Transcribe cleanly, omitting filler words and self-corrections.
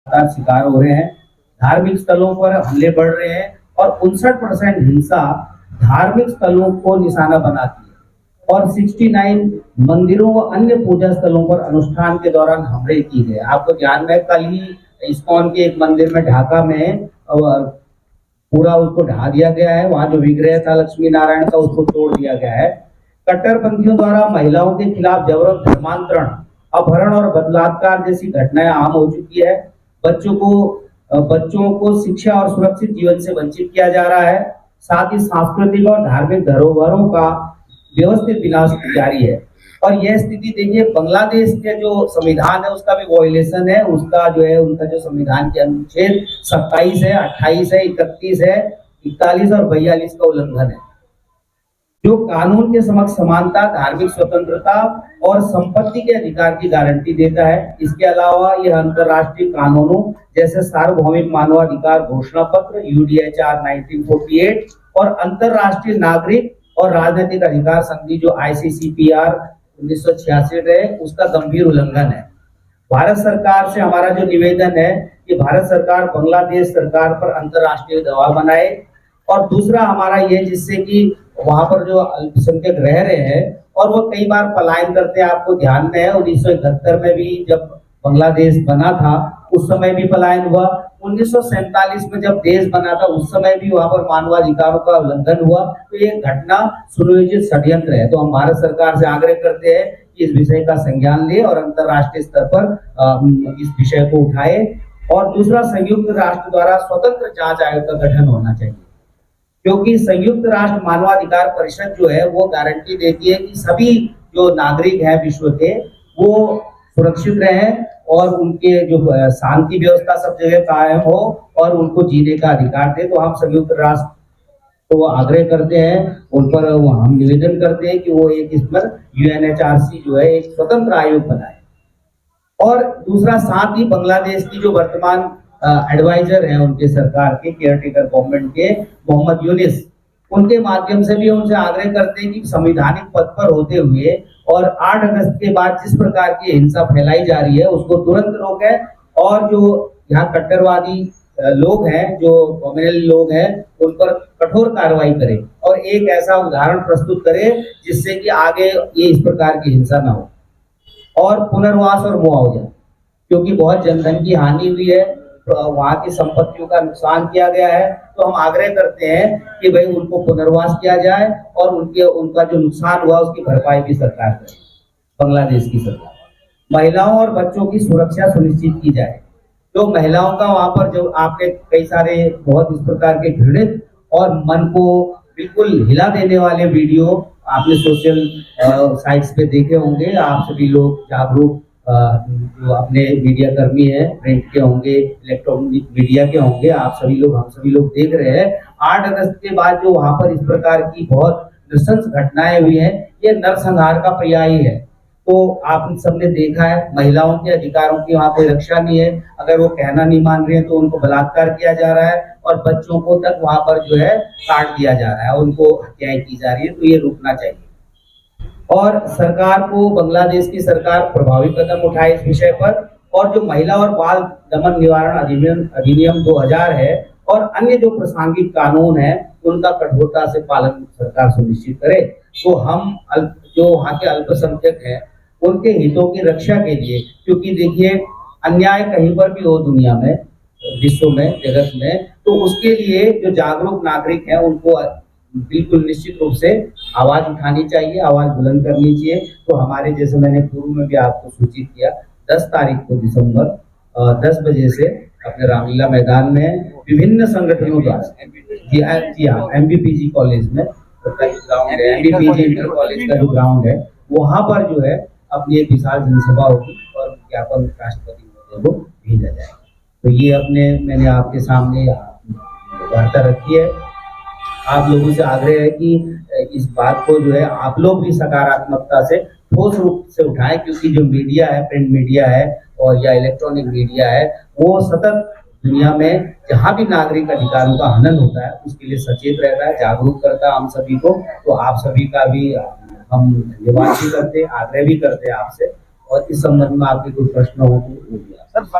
शिकार हो रहे हैं, धार्मिक स्थलों पर हमले बढ़ रहे हैं और 59% हिंसा धार्मिक स्थलों को निशाना बनाती है और 69 मंदिरों व अन्य पूजा स्थलों पर अनुष्ठान के दौरान हमले किए गए। आपको ध्यान में कल ही इस्कॉन के एक मंदिर में ढाका में पूरा उसको ढा दिया गया है, वहां जो विग्रह था लक्ष्मी नारायण का उसको तोड़ दिया गया है। कट्टरपंथियों द्वारा महिलाओं के खिलाफ जबरन धर्मांतरण, अपहरण और बलात्कार जैसी घटनाएं आम हो चुकी है। बच्चों को शिक्षा और सुरक्षित जीवन से वंचित किया जा रहा है। साथ ही सांस्कृतिक और धार्मिक धरोहरों का व्यवस्थित विनाश जारी है। और यह स्थिति देखिए, बांग्लादेश के जो संविधान है उसका भी वॉयलेशन है। उसका जो है उनका जो संविधान के अनुच्छेद 27 है, 28 है, 31 है, 41 और 42 का उल्लंघन है, जो कानून के समक्ष समानता, धार्मिक स्वतंत्रता और संपत्ति के अधिकार की गारंटी देता है। इसके अलावा यह अंतर्राष्ट्रीय कानूनों जैसे सार्वभौमिक मानवाधिकार घोषणा पत्र UDHR 1948 और अंतर्राष्ट्रीय नागरिक और राजनीतिक अधिकार संधि जो ICCPR 1966 है, उसका गंभीर उल्लंघन है। भारत सरकार से हमारा जो निवेदन है कि भारत सरकार बांग्लादेश सरकार पर अंतर्राष्ट्रीय दबाव बनाए। और दूसरा हमारा ये, जिससे कि वहां पर जो अल्पसंख्यक रह रहे हैं और वो कई बार पलायन करते हैं। आपको ध्यान में है 1971 में भी जब बांग्लादेश बना था उस समय भी पलायन हुआ। 1947 में जब देश बना था उस समय भी वहां पर मानवाधिकारों का उल्लंघन हुआ। तो ये घटना सुनियोजित षड्यंत्र है। तो हम भारत सरकार से आग्रह करते हैं कि इस विषय का संज्ञान ले और अंतर्राष्ट्रीय स्तर पर इस विषय को उठाए। और दूसरा, संयुक्त राष्ट्र द्वारा स्वतंत्र जांच आयोग का गठन होना चाहिए, क्योंकि संयुक्त राष्ट्र मानवाधिकार परिषद जो है वो गारंटी देती है कि सभी जो नागरिक हैं विश्व के वो सुरक्षित रहें और उनके जो शांति व्यवस्था सब जगह कायम हो और उनको जीने का अधिकार दे। तो हम संयुक्त राष्ट्र को आग्रह करते हैं, उन पर हम निवेदन करते हैं कि वो एक इस पर UNHRC जो है एक स्वतंत्र आयोग बनाए। और दूसरा, साथ ही बांग्लादेश की जो वर्तमान एडवाइजर हैं उनके सरकार के केयरटेकर गवर्नमेंट के मोहम्मद यूनिस, उनके माध्यम से भी उनसे आग्रह करते हैं कि संवैधानिक पद पर होते हुए और 8 अगस्त के बाद जिस प्रकार की हिंसा फैलाई जा रही है उसको तुरंत रोकें। और जो यहाँ कट्टरवादी लोग हैं, जो कम्युनल लोग हैं, उन पर कठोर कार्रवाई करें और एक ऐसा उदाहरण प्रस्तुत करें जिससे कि आगे ये इस प्रकार की हिंसा ना हो। और पुनर्वास और मुआवजा, क्योंकि बहुत जनधन की हानि हुई है, वहां की संपत्तियों का नुकसान किया गया है, तो हम आग्रह करते हैं कि भाई उनको पुनर्वास किया जाए और उनका जो नुकसान हुआ उसकी भरपाई भी सरकार करे, बांग्लादेश की सरकार। महिलाओं और बच्चों की सुरक्षा सुनिश्चित की जाए। तो महिलाओं का वहां पर जो आपने कई सारे बहुत इस प्रकार के घृणित और मन को बिल्कुल हिला देने वाले वीडियो आपने सोशल साइट्स पे देखे होंगे। आप सभी लोग जागरूक जो अपने मीडिया कर्मी हैं, प्रिंट के होंगे, इलेक्ट्रॉनिक मीडिया के होंगे, आप सभी लोग, हम सभी लोग देख रहे हैं 8 अगस्त के बाद जो वहां पर इस प्रकार की बहुत नृशंस घटनाएं हुई हैं, ये नरसंहार का पर्याय है। तो आप सबने देखा है महिलाओं के अधिकारों की वहां कोई रक्षा नहीं है। अगर वो कहना नहीं मान रहे हैं तो उनको बलात्कार किया जा रहा है और बच्चों को तक वहां पर जो है काट दिया जा रहा है, उनको हत्याएं की जा रही है। तो ये रुकना चाहिए और सरकार को, बांग्लादेश की सरकार प्रभावी कदम उठाए इस विषय पर। और जो महिला और बाल दमन निवारण अधिनियम 2000 है और अन्य जो प्रासंगिक कानून है उनका कठोरता से पालन सरकार सुनिश्चित करे। तो हम जो वहाँ के अल्पसंख्यक हैं उनके हितों की रक्षा के लिए, क्योंकि देखिए अन्याय कहीं पर भी हो दुनिया में, विश्व में, जगत में, तो उसके लिए जो जागरूक नागरिक हैं उनको बिल्कुल निश्चित रूप से आवाज उठानी चाहिए, आवाज बुलंद करनी चाहिए। तो हमारे, जैसे मैंने पूर्व में भी आपको सूचित किया, 10 तारीख को दिसंबर 10 बजे से अपने रामलीला मैदान में विभिन्न संगठनों द्वारा, जी हाँ, MBPG कॉलेज में ग्राउंड है, MBPG इंटर कॉलेज का जो ग्राउंड है वहां पर जो है अपनी एक विशाल जनसभा होगी और ज्ञापन राष्ट्रपति महोदय को भेजा जाएगा। तो ये मैंने आपके सामने वार्ता रखी है। आप लोगों से आग्रह है कि इस बात को जो है आप लोग भी सकारात्मकता से ठोस रूप से उठाएं, क्योंकि जो मीडिया है, प्रिंट मीडिया है और या इलेक्ट्रॉनिक मीडिया है, वो सतत दुनिया में जहां भी नागरिक अधिकारों का हनन होता है उसके लिए सचेत रहता है, जागरूक करता है हम सभी को। तो आप सभी का भी हम धन्यवाद भी करते हैं, आग्रह भी करते हैं आपसे। और इस संबंध में आपके कोई प्रश्न हो तो